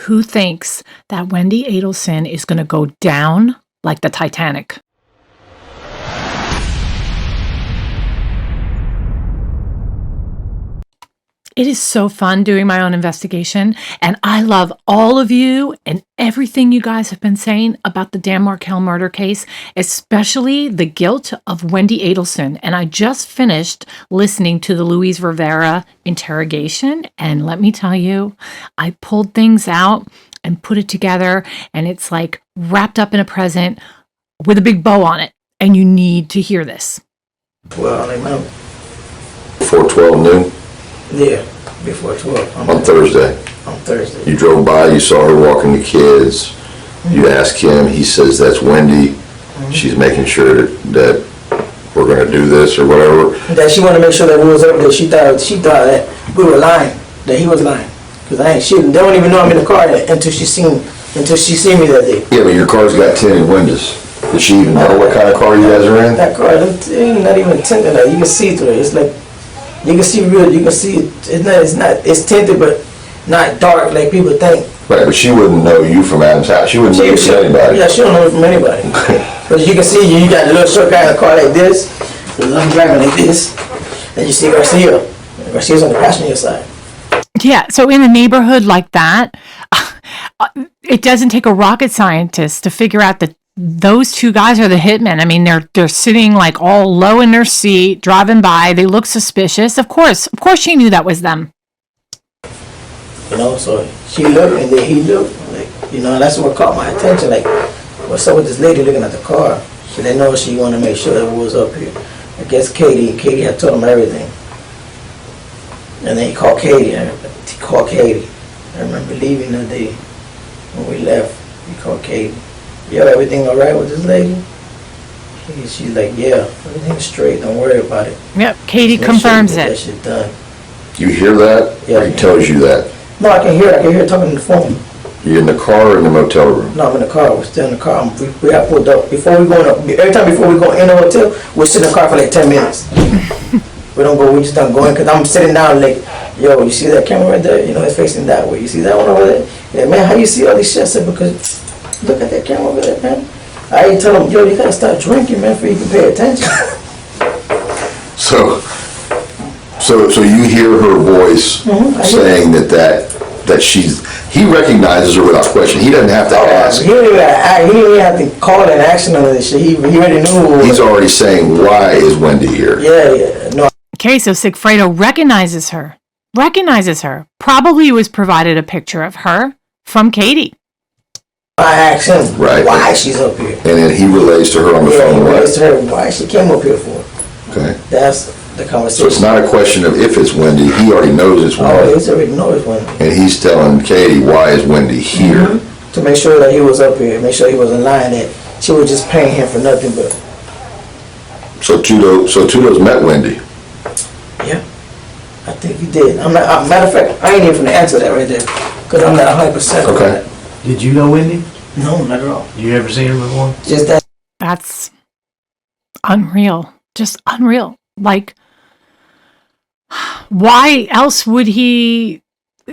Who thinks that Wendi Adelson is going to go down like the Titanic? It is so fun doing my own investigation, and I love all of you and everything you guys have been saying about the Dan Markel murder case, especially the guilt of Wendi Adelson. And I just finished listening to the Rivera interrogation, and let me tell you, I pulled things out and put it together, and it's like wrapped up in a present with a big bow on it, and you need to hear this. Well, I know. Before 12 noon? Yeah, before 12. On Thursday. On Thursday. You drove by, you saw her walking the kids. Mm-hmm. You asked him, he says that's Wendi. Mm-hmm. She's making sure that we're going to do this or whatever. That she wanted to make sure that we was up there. She thought that we were lying, that he was lying. Because they don't even know I'm in the car until she seen me that day. Yeah, but your car's got tinted windows. Did she even know what kind of car you guys are in? That car, not even tinted. Like, you can see through it. It's like, you can see real. You can see it's tinted, but not dark like people think. Right, but she wouldn't know you from Adam's house. She wouldn't know you from anybody. Yeah, she don't know me from anybody. Because you can see you got a little short guy in the car like this, I'm driving like this, and you see Garcia. Garcia's on the passenger side. Yeah, so in a neighborhood like that, it doesn't take a rocket scientist to figure out that those two guys are the hitmen. I mean, they're sitting like all low in their seat, driving by. They look suspicious. Of course, she knew that was them. You know, so she looked and then he looked. Like, you know, that's what caught my attention. Like, what's up with this lady looking at the car? She didn't know she wanted to make sure that we was up here. I guess Katie had told him everything. And then he called Katie. I remember leaving that day when we left. He called Katie. Yo, everything all right with this lady? She's like, yeah, everything's straight. Don't worry about it. Yep, Katie confirms it. That shit done. You hear that? Yeah. Or he tells you that? No, I can hear it. I can hear her talking on the phone. You're in the car or in the motel room? No, I'm in the car. We're still in the car. We got pulled up. Before we go in the hotel, we're sitting in the car for like 10 minutes. We just don't go in because I'm sitting down like, yo, you see that camera right there? You know, it's facing that way. You see that one over there? Yeah, man, how you see all this shit? I said, because look at that camera over there, man. I tell him, yo, you gotta start drinking, man, before you can pay attention. So you hear her voice saying that he recognizes her without question. He doesn't have to ask. He didn't even have to call an action on this shit. He already knew who it was. He's already saying, why is Wendi here? Yeah, no. Okay, so Sigfredo recognizes her. Probably was provided a picture of her from Katie. I asked him why she's up here. And then he relays to her on the phone. He relays to her why she came up here for. Okay. That's the conversation. So it's not a question of if it's Wendi. He already knows it's Wendi. Oh, he already knows it's Wendi. And he's telling Katie, why is Wendi here? Mm-hmm. To make sure that he was up here, make sure he wasn't lying, that she was just paying him for nothing but. So Tudo's met Wendi? Yeah, I think he did. Matter of fact, I ain't even gonna answer that right there, because I'm not 100% on that. Did you know Wendi? No, not at all. You ever seen her before? Just that. That's unreal. Just unreal. Like, why else would he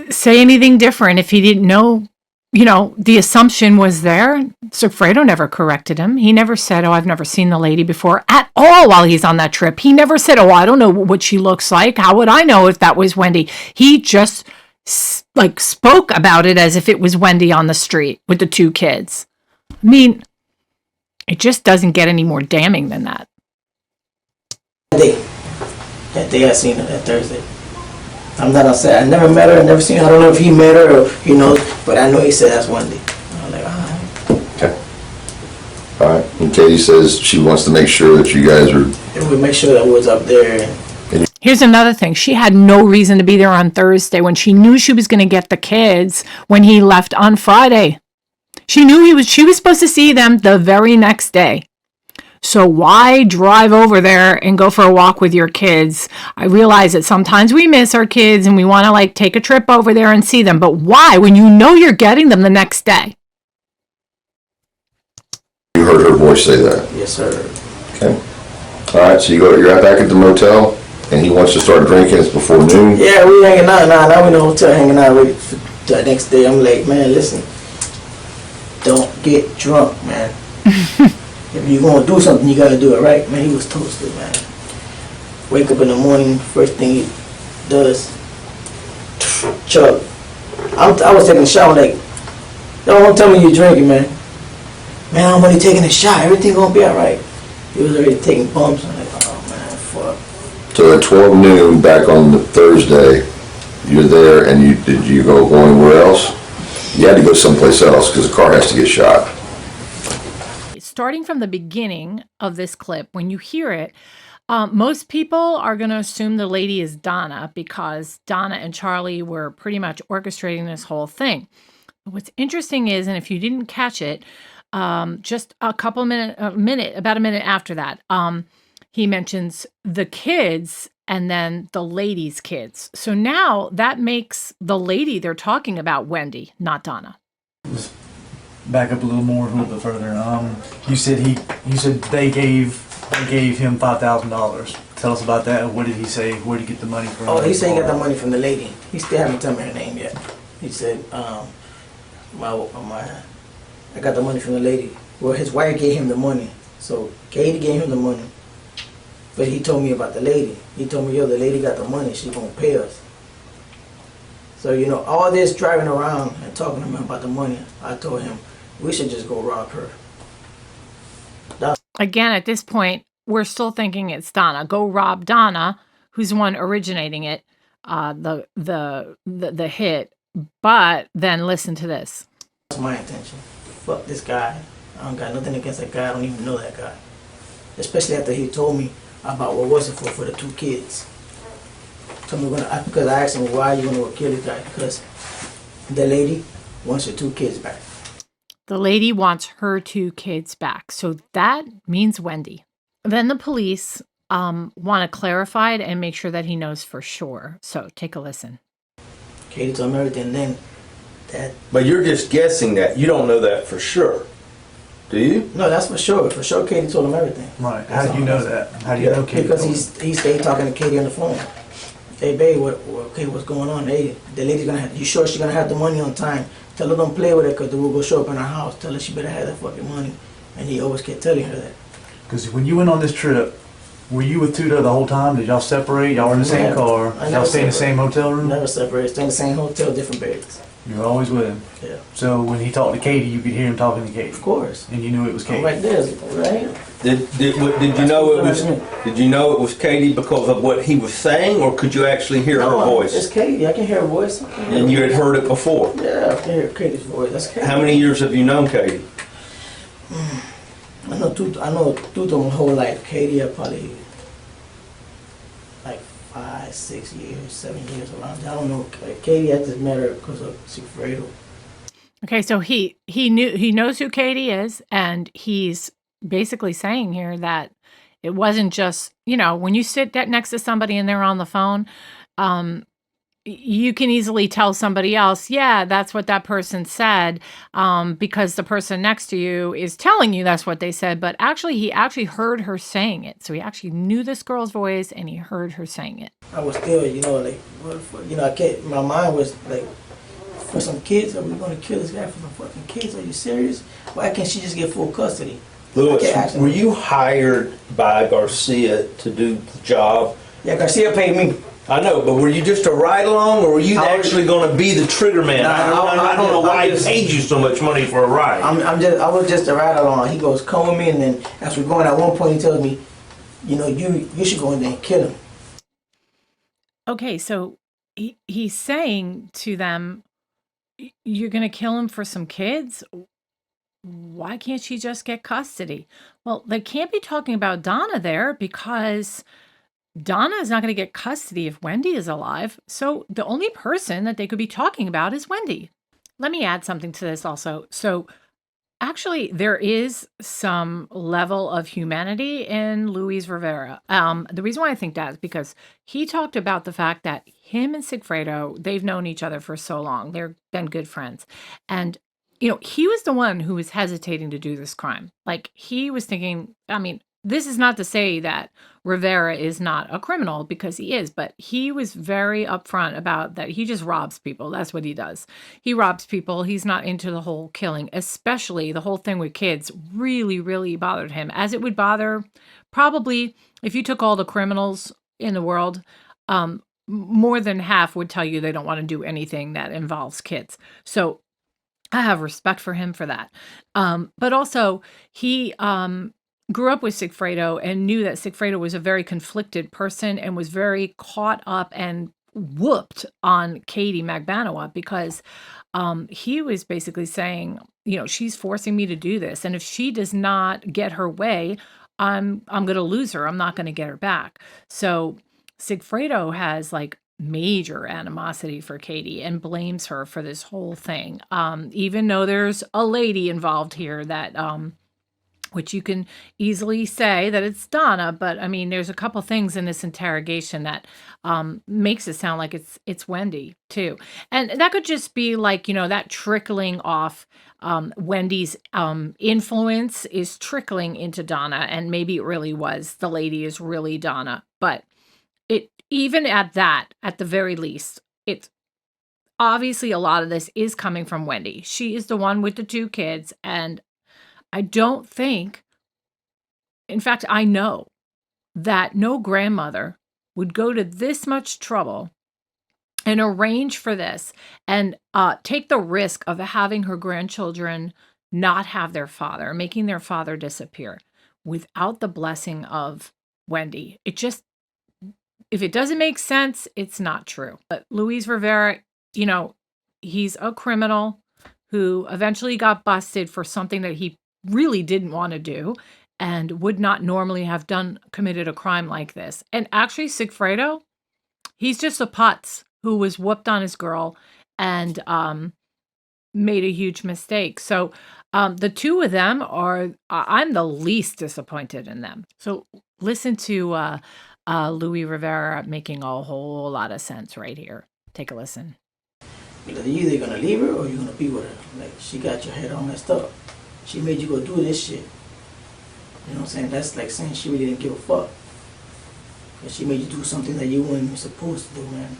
say anything different if he didn't know? You know, the assumption was there. Sigfredo never corrected him. He never said, oh, I've never seen the lady before at all while he's on that trip. He never said, oh, I don't know what she looks like. How would I know if that was Wendi? He just spoke about it as if it was Wendi on the street with the two kids. I mean, it just doesn't get any more damning than that. That day I seen her that Thursday. I'm not outside. I never met her. I never seen her. I don't know if he met her or he knows, but I know he said that's Wendi. I'm like, all right. Okay. All right. And Katie says she wants to make sure that you guys are. And we make sure that we was up there. Here's another thing. She had no reason to be there on Thursday when she knew she was going to get the kids when he left on Friday. She knew she was supposed to see them the very next day. So why drive over there and go for a walk with your kids? I realize that sometimes we miss our kids and we want to take a trip over there and see them. But why when you know you're getting them the next day? You heard her voice say that? Yes, sir. Okay. All right, so you're back at the motel, and he wants to start drinking. It's before noon. Yeah, we hanging out now. Now we in the hotel hanging out ready The next day, I'm like, man, listen, don't get drunk, man. If you're gonna do something, you gotta do it right, man. He was toasted, man. Wake up in the morning, first thing he does, chug. I was taking a shower, like, don't tell me you're drinking, man. Man, I'm only taking a shot. Everything gonna be all right. He was already taking bumps. I'm like, oh man, fuck. So at 12 noon, back on the Thursday, you're there, and did you go anywhere else? You had to go someplace else because the car has to get shot. Starting from the beginning of this clip, when you hear it, most people are going to assume the lady is Donna because Donna and Charlie were pretty much orchestrating this whole thing. But what's interesting is, and if you didn't catch it, just about a minute after that, he mentions the kids and then the lady's kids. So now that makes the lady they're talking about Wendi, not Donna. Back up a little bit further. You said they gave him $5,000. Tell us about that. What did he say? Where did he get the money from? Oh, he said he got the money from the lady. He still haven't told me her name yet. He said, I got the money from the lady. Well, his wife gave him the money. So Katie gave him the money. But he told me about the lady. He told me, yo, the lady got the money. She gonna pay us. So, you know, all this driving around and talking to him about the money, I told him, we should just go rob her. Again, at this point, we're still thinking it's Donna. Go rob Donna, who's the one originating it, the hit. But then listen to this. That's my intention. Fuck this guy. I don't got nothing against that guy. I don't even know that guy. Especially after he told me about what was it for the 2 kids. Told me because I asked him, why are you gonna kill this guy? Because the lady wants her 2 kids back. The lady wants her 2 kids back. So that means Wendi. Then the police want to clarify it and make sure that he knows for sure. So take a listen. Katie told me everything then. But you're just guessing that. You don't know that for sure. Do you? No, that's for sure. For sure Katie told him everything. Right. How do you know that? How do you know Katie? Because he stayed talking to Katie on the phone. Hey babe, what's going on? Hey, the lady's gonna have, you sure she's gonna have the money on time? Tell her don't play with it because we'll go show up in her house. Tell her she better have that fucking money. And he always kept telling her that. Because when you went on this trip, were you with Tudor the whole time? Did y'all separate? Y'all were in the same car? Y'all stay in the same hotel room? Never separated. Stay in the same hotel, different beds. You were always with him? Yeah. So when he talked to Katie, you could hear him talking to Katie? Of course. And you knew it was Katie? I'm right there, right? Did you know it was? Did you know it was Katie because of what he was saying, or could you actually hear her voice? It's Katie. I can hear her voice. And you had heard it before? Yeah, I can hear Katie's voice. That's Katie. How many years have you known Katie? I know Tuto my whole life. Katie, I probably like 5, 6 years, 7 years around. I don't know. Katie, I just met her because of Sigfredo. Okay, so he knows who Katie is, and he's basically saying here that it wasn't just, when you sit next to somebody and they're on the phone, you can easily tell somebody else, yeah, that's what that person said, because the person next to you is telling you that's what they said, but he actually heard her saying it. So he actually knew this girl's voice and he heard her saying it. I was still, my mind was like, for some kids, are we going to kill this guy for some fucking kids? Are you serious? Why can't she just get full custody? Louis, were you hired by Garcia to do the job? Yeah, Garcia paid me. I know, but were you just a ride-along, or were you actually going to be the trigger man? I don't know why he paid you so much money for a ride. I was just a ride-along. He goes, come with me, and then as we're going, at one point he tells me, you should go in there and kill him. Okay, so he's saying to them, you're going to kill him for some kids? Why can't she just get custody? Well, they can't be talking about Donna there because Donna is not going to get custody if Wendi is alive. So the only person that they could be talking about is Wendi. Let me add something to this also. So actually, there is some level of humanity in Luis Rivera. The reason why I think that is because he talked about the fact that him and Sigfredo, they've known each other for so long. They've been good friends. And, he was the one who was hesitating to do this crime. Like, he was thinking, this is not to say that Rivera is not a criminal, because he is, but he was very upfront about that. He just robs people. That's what he does. He robs people. He's not into the whole killing, especially the whole thing with kids really, really bothered him, as it would bother probably if you took all the criminals in the world. More than half would tell you they don't want to do anything that involves kids. So I have respect for him for that. But also, he grew up with Sigfredo and knew that Sigfredo was a very conflicted person and was very caught up and whooped on Katie Magbanowa, because he was basically saying, she's forcing me to do this, and if she does not get her way, I'm going to lose her. I'm not going to get her back. So Sigfredo has like major animosity for Katie and blames her for this whole thing. Even though there's a lady involved here that, which you can easily say that it's Donna, but I mean, there's a couple things in this interrogation that makes it sound like it's Wendi too. And that could just be like, that trickling off. Wendy's influence is trickling into Donna, and maybe it really was, the lady is really Donna. But even at the very least, it's obviously a lot of this is coming from Wendi. She is the one with the 2 kids, and I don't think, in fact, I know that no grandmother would go to this much trouble and arrange for this and take the risk of having her grandchildren not have their father, making their father disappear without the blessing of Wendi. If it doesn't make sense, it's not true. But Luis Rivera, he's a criminal who eventually got busted for something that he really didn't want to do and would not normally have committed a crime like this. And actually, Sigfredo, he's just a putz who was whooped on his girl and made a huge mistake. So the 2 of them I'm the least disappointed in them. So listen to Luis Rivera making a whole lot of sense right here. Take a listen. You're either gonna leave her or you're gonna be with her. Like, she got your head all messed up. She made you go do this shit. You know what I'm saying? That's like saying she really didn't give a fuck. Because she made you do something that you weren't even supposed to do, man.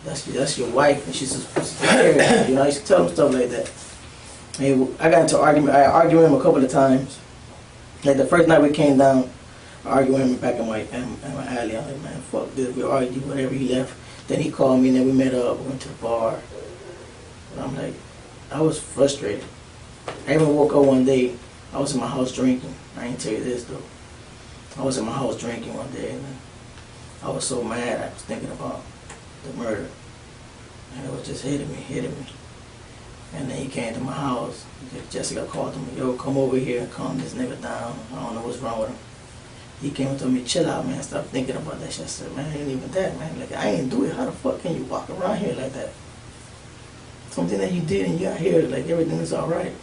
That's your wife, and she's supposed to take care of you. I used to tell him stuff like that. And I got into argument. I argued with him a couple of times. Like the first night we came down, I argued with him back in my alley. I'm like, man, fuck this. We argued, whatever. He left. Then he called me, and then we met up. We went to the bar. And I'm like, I was frustrated. I even woke up one day. I was in my house drinking. I ain't tell you this though. I was in my house drinking one day, and I was so mad. I was thinking about the murder, and it was just hitting me. And then he came to my house. Jessica called him, yo, come over here and calm this nigga down. I don't know what's wrong with him. He came and told me, chill out, man. Stop thinking about that shit. I said, man, it ain't even that, man. Like, I ain't do it. How the fuck can you walk around here like that? Something that you did and you got here, like everything is all right.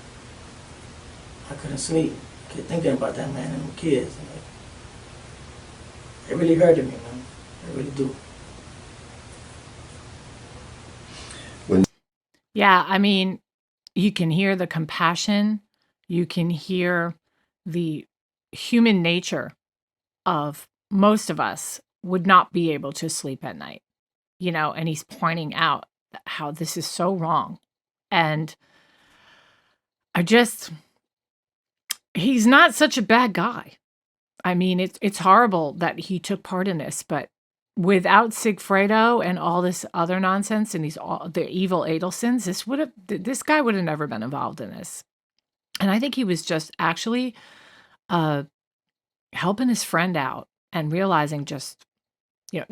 I couldn't sleep. I kept thinking about that man and the kids. Like, it really hurted me, man. It really do. Yeah, I mean, you can hear the compassion. You can hear the human nature of most of us would not be able to sleep at night, and he's pointing out how this is so wrong. And he's not such a bad guy. I mean, it's horrible that he took part in this, but without Sigfredo and all this other nonsense and the evil Adelsons, this guy would have never been involved in this. And I think he was just actually helping his friend out and realizing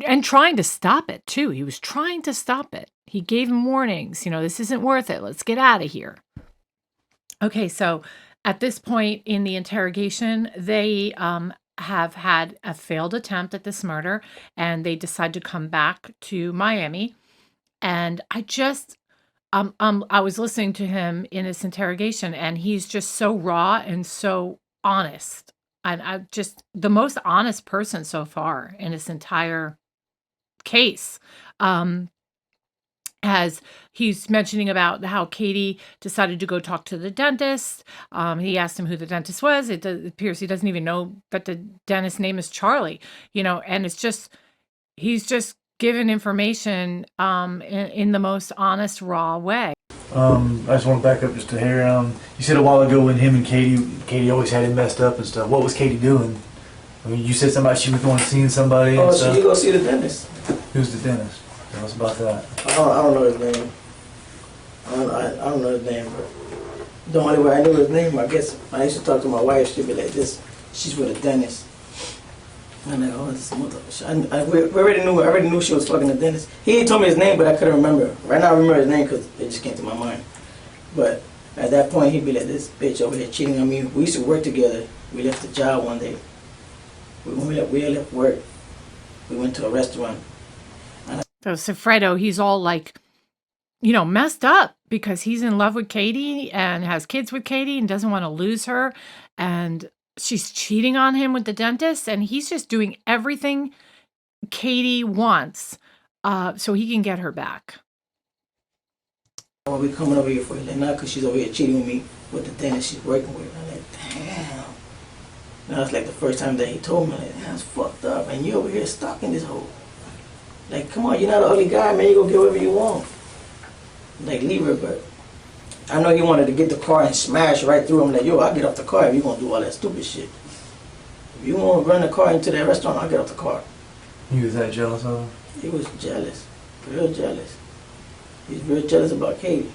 and trying to stop it too. He was trying to stop it. He gave him warnings, this isn't worth it. Let's get out of here. Okay, so at this point in the interrogation, they have had a failed attempt at this murder, and they decide to come back to Miami. And I was listening to him in this interrogation, and he's just so raw and so honest. And I'm just the most honest person so far in this entire case. as he's mentioning about how Katie decided to go talk to the dentist. He asked him who the dentist was. It appears he doesn't even know that the dentist's name is Charlie, and it's just, he's just given information in the most honest, raw way. I just want to back up just to hear. You said a while ago when him and Katie always had him messed up and stuff. What was Katie doing? I mean, you said somebody she was going seeing somebody. Oh, and so stuff. you go see the dentist? Who's the dentist? Tell us about that. I don't know his name. I don't know his name, but the only way I knew his name, I guess, when I used to talk to my wife, she'd be like, she's with a dentist. And I'm like, oh, this mother. I already knew she was fucking the dentist. He ain't told me his name, but I couldn't remember. Right now I remember his name because it just came to my mind. But at that point, he'd be like, this bitch over here cheating on me. We used to work together. We left the job one day. When we left work, we went to a restaurant. So Sigfredo, he's all like, messed up because he's in love with Katie and has kids with Katie and doesn't want to lose her. And she's cheating on him with the dentist. And he's just doing everything Katie wants so he can get her back. Well, we coming over here for you now because she's over here cheating with me with the dentist she's working with. I'm like, damn. Now it's like the first time that he told me, like, that's fucked up. And you over here stalking this hoe. Like, come on, you're not an ugly guy, man. You go get whatever you want. Like, leave her, but I know he wanted to get the car and smash right through him. Like, yo, I'll get off the car if you're going to do all that stupid shit. If you want to run the car into that restaurant, I'll get off the car. He was that jealous of her? He was jealous. Real jealous. He's real jealous about Katie.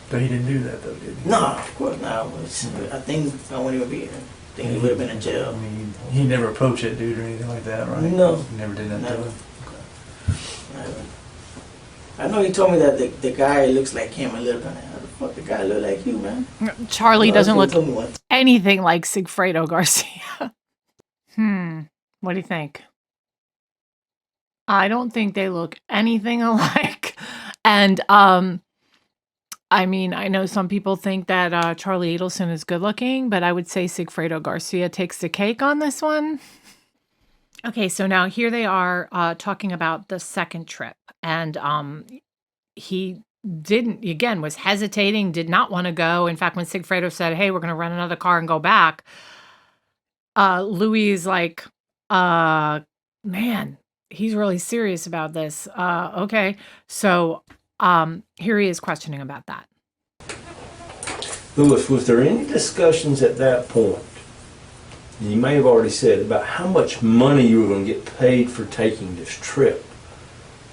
But he didn't do that, though, did he? Nah, of course not. I think I wouldn't even be here. I think he would have been in jail. I mean, he never approached that dude or anything like that, right? No. He never did that to Never. him? Never. I know he told me that the guy looks like him a little bit. How the fuck the guy look like you, man? Charlie No, doesn't that's what look he told me once. anything like Sigfredo Garcia. What do you think? I don't think they look anything alike. And I mean, I know some people think that Charlie Adelson is good looking, but I would say Sigfredo Garcia takes the cake on this one. Okay, so now here they are talking about the second trip. And he was hesitating, did not want to go. In fact, when Sigfredo said, hey, we're going to rent another car and go back, Louis is like, man, he's really serious about this. Okay, so here he is questioning about that. Louis, was there any discussions at that point, you may have already said, about how much money you were going to get paid for taking this trip?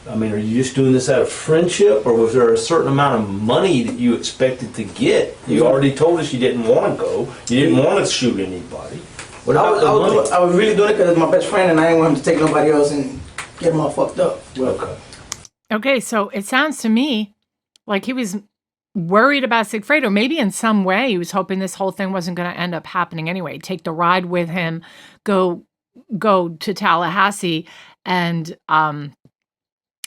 I mean, are you just doing this out of friendship, or was there a certain amount of money that you expected to get? You already told us you didn't want to go. You didn't want to shoot anybody. What about the money? I was really doing it because it's my best friend and I didn't want him to take nobody else and get him all fucked up. Okay. Okay, so it sounds to me like he was worried about Sigfredo. Maybe in some way he was hoping this whole thing wasn't going to end up happening anyway. Take the ride with him, go to Tallahassee, and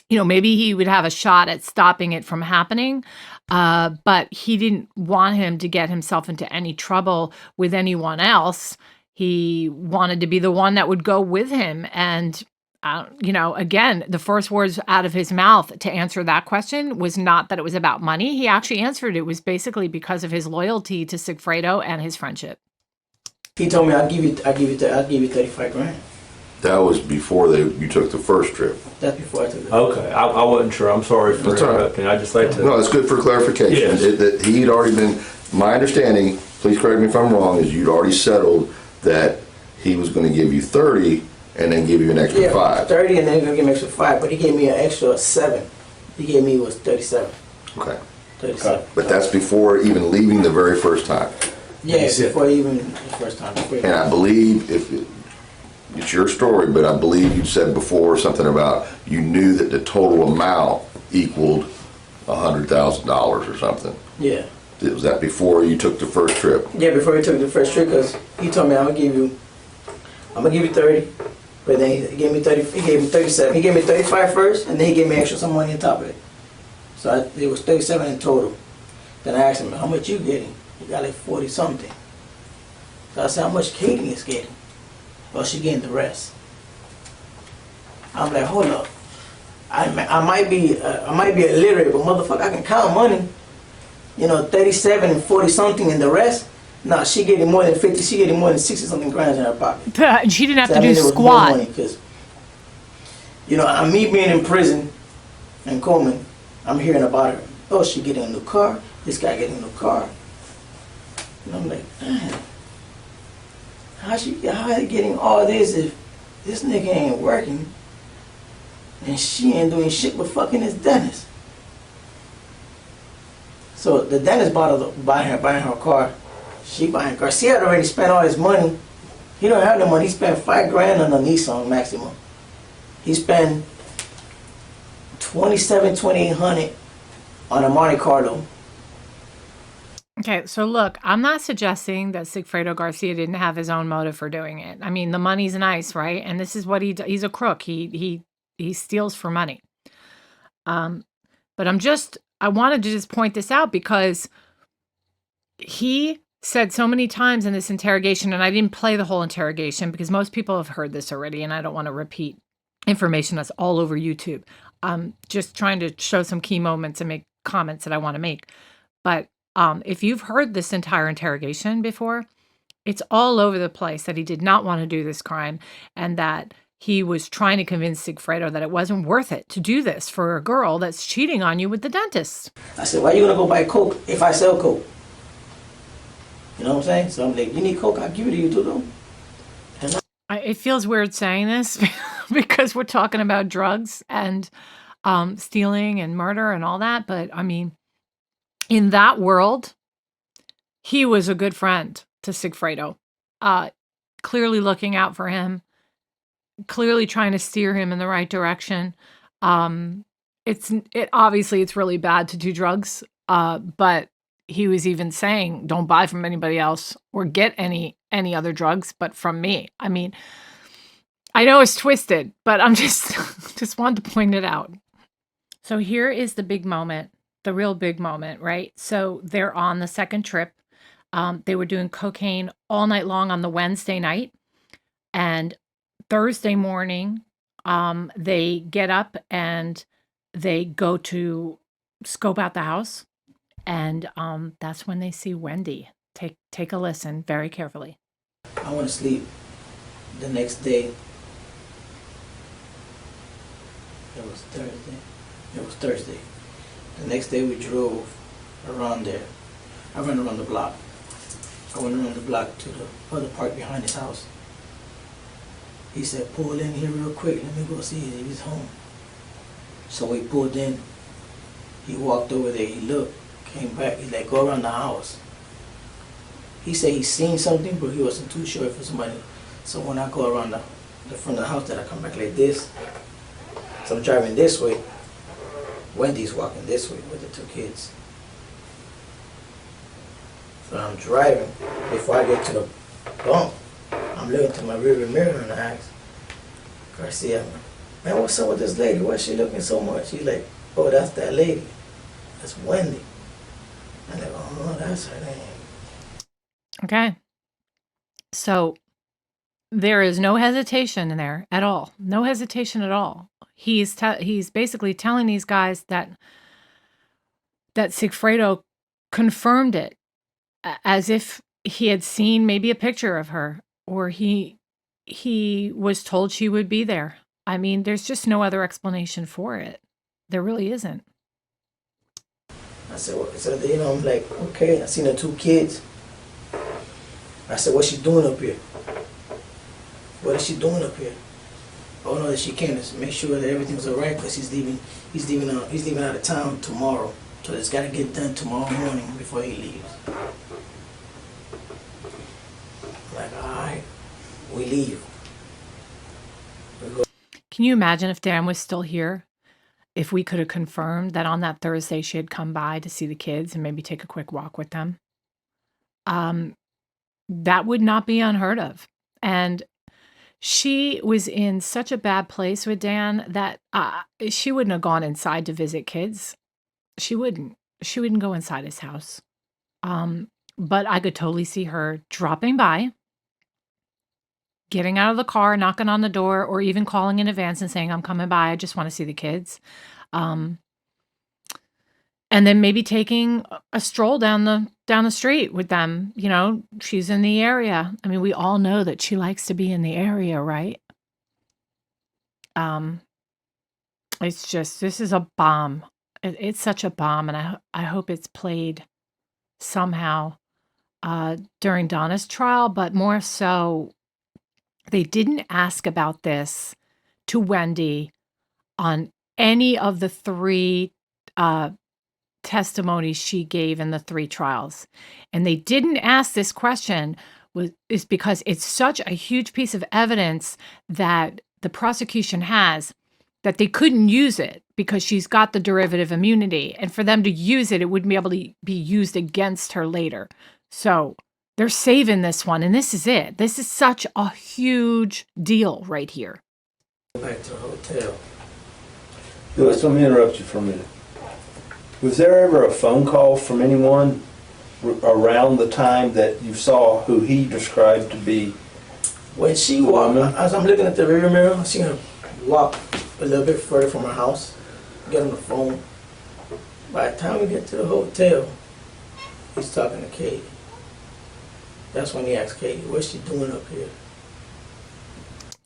maybe he would have a shot at stopping it from happening. But he didn't want him to get himself into any trouble with anyone else. He wanted to be the one that would go with him. And again, the first words out of his mouth to answer that question was not that it was about money. He actually answered it was basically because of his loyalty to Sigfredo and his friendship. He told me, I'll give you 35 grand. That was before you took the first trip. That's before I took it. Okay, I wasn't sure. I'm sorry for That's all right. interrupting. I just like to. No, it's good for clarification. Yes. That he'd already been, my understanding, please correct me if I'm wrong, is you'd already settled that he was going to give you 30 and then give you an extra 5. 30 and then he's going to give me an extra 5, but he gave me an extra 7. He gave me was 37. Okay. 37. But that's before even leaving the very first time. Yeah, before even the first time. And I believe, it's your story, but I believe you said before something about you knew that the total amount equaled $100,000 or something. Yeah. Was that before you took the first trip? Yeah, before he took the first trip, because he told me I'm gonna give you 30, but then he gave me 30. He gave me 37. He gave me 35 first, and then he gave me extra some money on top of it. So it was 37 in total. Then I asked him, how much you getting? He got like 40 something. So I said, how much Katie is getting? Well, she getting the rest. I'm like, hold up. I might be illiterate, but motherfucker, I can count money. You know, 37 and 40 something, and the rest. Nah, she getting more than 50. She getting more than 60 something grand in her pocket. And she didn't have So to that do means there was more squat. money, because, you know, me being in prison in Coleman, I'm hearing about her. Oh, she getting a new car. This guy getting a new car. And I'm like, man, how is he getting all this if this nigga ain't working and she ain't doing shit but fucking his dentist? So the dentist buying her car. She buying a car. She had already spent all his money. He don't have the money. He spent $5 grand on a Nissan Maxima. He spent $2,800 on a Monte Carlo. Okay, so look, I'm not suggesting that Sigfredo Garcia didn't have his own motive for doing it. I mean, the money's nice, right? And this is what he's a crook. He steals for money. But I wanted to just point this out because he said so many times in this interrogation, and I didn't play the whole interrogation because most people have heard this already, and I don't want to repeat information that's all over YouTube. I'm just trying to show some key moments and make comments that I want to make. But if you've heard this entire interrogation before, it's all over the place that he did not want to do this crime and that he was trying to convince Sigfredo that it wasn't worth it to do this for a girl that's cheating on you with the dentist. I said, why you gonna go buy coke if I sell coke? You know what I'm saying? So I'm like, you need coke, I'll give it to you too, though. It feels weird saying this because we're talking about drugs and stealing and murder and all that. But I mean, in that world, he was a good friend to Sigfredo, clearly looking out for him, clearly trying to steer him in the right direction. Obviously it's really bad to do drugs, but he was even saying, don't buy from anybody else or get any other drugs, but from me. I mean, I know it's twisted, but I'm just wanted to point it out. So here is the big moment, the real big moment, right? So they're on the second trip. They were doing cocaine all night long on the Wednesday night. And Thursday morning, they get up and they go to scope out the house. And that's when they see Wendi. Take a listen very carefully. I want to sleep the next day. It was Thursday. The next day we drove around there. I went around the block. I went around the block to the other park behind his house. He said, pull in here real quick. Let me go see if he's home. So we pulled in. He walked over there. He looked, came back. He's like, go around the house. He said he seen something, but he wasn't too sure if it was somebody. So when I go around the front of the house, that I come back like this. So I'm driving this way. Wendy's walking this way with the two kids. So I'm driving. Before I get to the bump, I'm looking to my rearview mirror and I ask Garcia, man, what's up with this lady? Why is she looking so much? He's like, oh, that's that lady. That's Wendi. I'm like, oh, that's her name. Okay. So there is no hesitation in there at all. No hesitation at all. He's basically telling these guys that Sigfredo confirmed it as if he had seen maybe a picture of her or he was told she would be there. I mean, there's just no other explanation for it. There really isn't. I said, well, so, you know, I'm like, okay, I seen the two kids. I said, what's she doing up here? What is she doing up here? Oh no, that she came to make sure that everything's all right because he's leaving out of town tomorrow. So it's got to get done tomorrow morning before he leaves. I'm like, all right, we leave. Can you imagine if Dan was still here? If we could have confirmed that on that Thursday she had come by to see the kids and maybe take a quick walk with them. That would not be unheard of. And she was in such a bad place with Dan that she wouldn't have gone inside to visit kids. She wouldn't go inside his house. But I could totally see her dropping by, getting out of the car, knocking on the door, or even calling in advance and saying, I'm coming by, I just want to see the kids. And then maybe taking a stroll down the street with them. You know, she's in the area. I mean, we all know that she likes to be in the area, right? It's just, this is a bomb. It's such a bomb, and I hope it's played somehow during Donna's trial, but more so, they didn't ask about this to Wendi on any of the 3 testimonies she gave in the 3 trials. And they didn't ask this question is because it's such a huge piece of evidence that the prosecution has that they couldn't use it because she's got the derivative immunity. And for them to use it, it wouldn't be able to be used against her later. So they're saving this one, and this is it. This is such a huge deal right here. Back to the hotel. Lewis, let me interrupt you for a minute. Was there ever a phone call from anyone around the time that you saw who he described to be? When she walked, as I'm looking at the rear mirror, I seen her walk a little bit further from her house, get on the phone. By the time we get to the hotel, he's talking to Katie. That's when he asked Katie, what's she doing up here?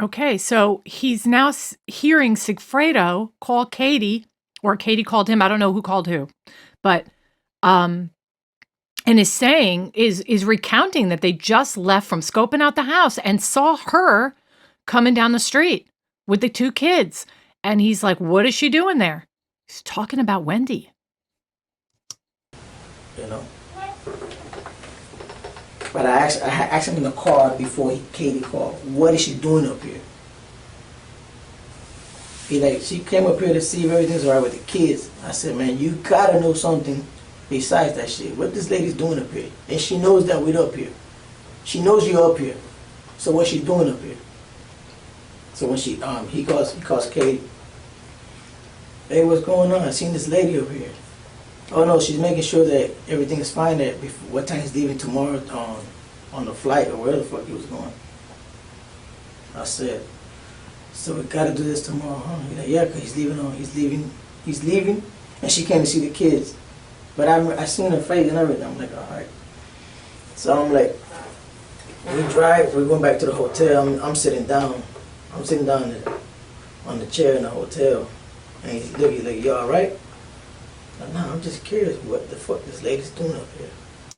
Okay, so he's now hearing Sigfredo call Katie, or Katie called him. I don't know who called who, but and is recounting that they just left from scoping out the house and saw her coming down the street with the 2 kids. And he's like, what is she doing there? He's talking about Wendi. You know. But I asked him in the car before Katie called, what is she doing up here? She came up here to see if everything's all right with the kids. I said, man, you gotta know something besides that shit. What this lady's doing up here? And she knows that we're up here. She knows you're up here. So what's she doing up here? So when he calls Katie. Hey, what's going on? I seen this lady up here. Oh no, she's making sure that everything is fine. That before, what time he's leaving tomorrow on the flight or where the fuck he was going. I said, so we gotta do this tomorrow, huh? He's like, yeah, cause he's leaving, and she came to see the kids. But I seen her face and everything. I'm like, all right. So I'm like, we're going back to the hotel. I'm sitting down. I'm sitting down on the chair in the hotel, and he's like, you all right? No, I'm just curious what the fuck this lady's doing up here.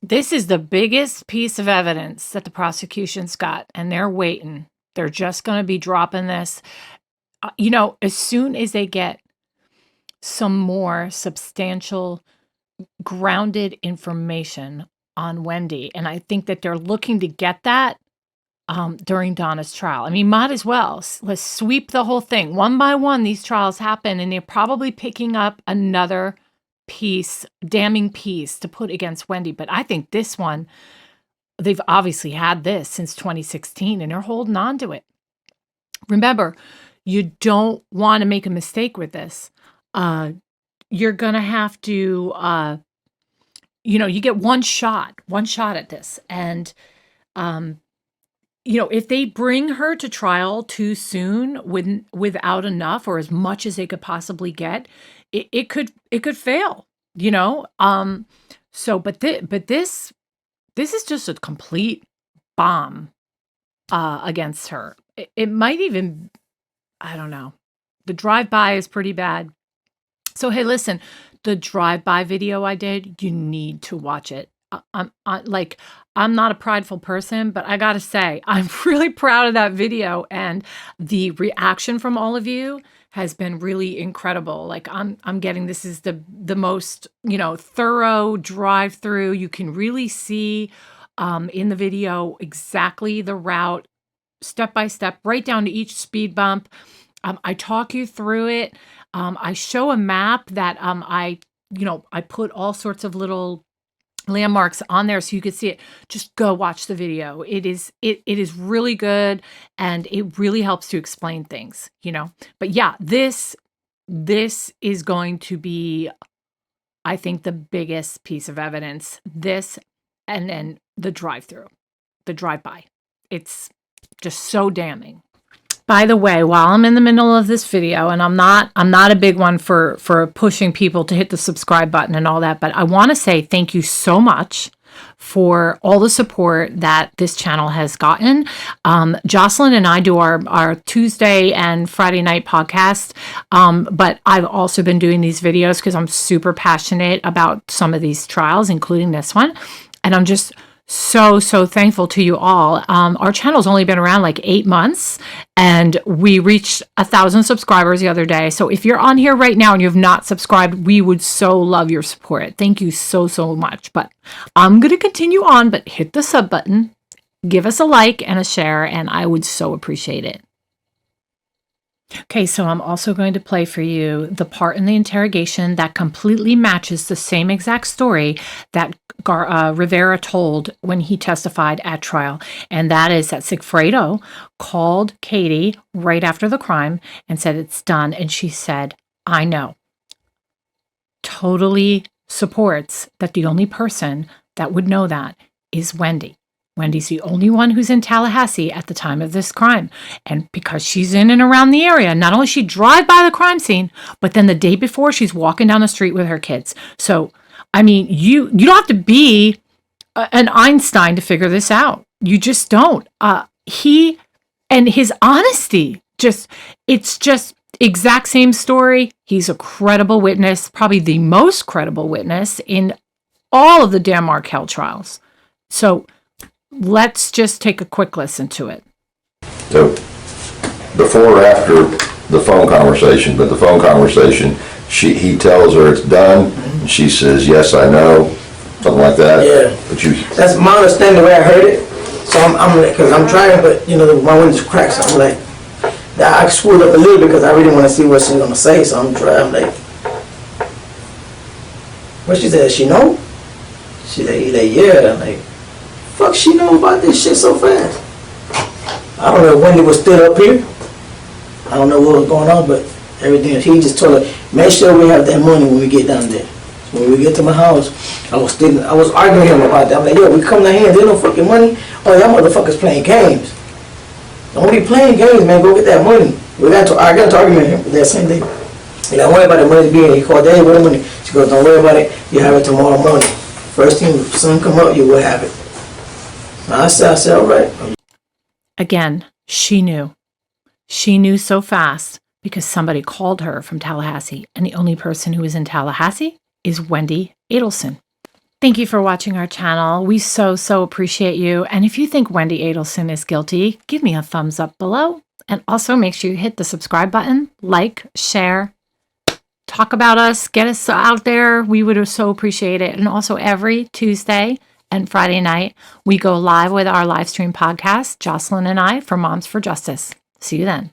This is the biggest piece of evidence that the prosecution's got, and they're waiting. They're just going to be dropping this. As soon as they get some more substantial, grounded information on Wendi, and I think that they're looking to get that during Donna's trial. I mean, might as well. Let's sweep the whole thing. One by one, these trials happen, and they're probably picking up another damning piece to put against Wendi. But I think this one, they've obviously had this since 2016 and they're holding on to it. Remember, you don't want to make a mistake with this. You're going to have to, you get one shot at this. And, if they bring her to trial too soon without enough or as much as they could possibly get, it could fail, but this is just a complete bomb against her. It might even, I don't know. The drive-by is pretty bad. So hey, listen, the drive-by video I did, you need to watch it. I'm not a prideful person, but I gotta say, I'm really proud of that video, and the reaction from all of you has been really incredible. Like I'm getting, this is the most, thorough drive-through. You can really see in the video exactly the route, step by step, right down to each speed bump. I talk you through it. I show a map that I put all sorts of little landmarks on there so you can see it. Just go watch the video. It is really good, and it really helps to explain things, But yeah, this is going to be, I think, the biggest piece of evidence. This, and then the drive-by. It's Just so damning. By the way, while I'm in the middle of this video, and I'm not a big one for pushing people to hit the subscribe button and all that, but I want to say thank you so much for all the support that this channel has gotten. Jocelyn and I do our Tuesday and Friday night podcast, but I've also been doing these videos because I'm super passionate about some of these trials, including this one, and I'm just so thankful to you all. Our channel's only been around like 8 months, and we reached 1,000 subscribers the other day. So if you're on here right now and you have not subscribed, we would so love your support. Thank you so much. But I'm going to continue on, but hit the sub button, give us a like and a share, and I would so appreciate it. Okay, so I'm also going to play for you the part in the interrogation that completely matches the same exact story that Rivera told when he testified at trial. And that is that Sigfredo called Katie right after the crime and said, "It's done." And she said, "I know." Totally supports that the only person that would know that is Wendi. Wendy's the only one who's in Tallahassee at the time of this crime. And because she's in and around the area, not only she drive by the crime scene, but then the day before she's walking down the street with her kids. So, I mean, you don't have to be an Einstein to figure this out. You just don't. He and his honesty, it's just exact same story. He's a credible witness, probably the most credible witness in all of the damn Markel trials. So, let's just take a quick listen to it. So before or after the phone conversation, but the phone conversation, he tells her it's done, and she says, "Yes, I know," something like that. Yeah. But you, That's my understanding the way I heard it. So I'm like, because I'm driving, but you know, my window's cracked, so I'm like, I screwed up a little bit because I really want to see what she's going to say, so I'm driving like, what she said, she know? She's like, yeah. I'm like, fuck she know about this shit so fast? I don't know if Wendi was still up here. I don't know what was going on, but everything, he just told her, make sure we have that money when we get down there. So when we get to my house, I was arguing with him about that. I'm like, yo, we come down here and there's no fucking money. Oh, y'all motherfuckers playing games. Don't be playing games, man. Go get that money. I got to argue with him that same day. Like, don't worry about the money being here. He called, "Daddy, where the money?" She goes, "Don't worry about it. You have it tomorrow morning. First thing, if the sun come up, you will have it." I said, all right. Again, she knew. She knew so fast because somebody called her from Tallahassee, and the only person who is in Tallahassee is Wendi Adelson. Thank you for watching our channel. We so appreciate you. And if you think Wendi Adelson is guilty, give me a thumbs up below. And also make sure you hit the subscribe button, like, share, talk about us, get us out there. We would so appreciate it. And also every Tuesday and Friday night, we go live with our live stream podcast, Jocelyn and I, for Moms for Justice. See you then.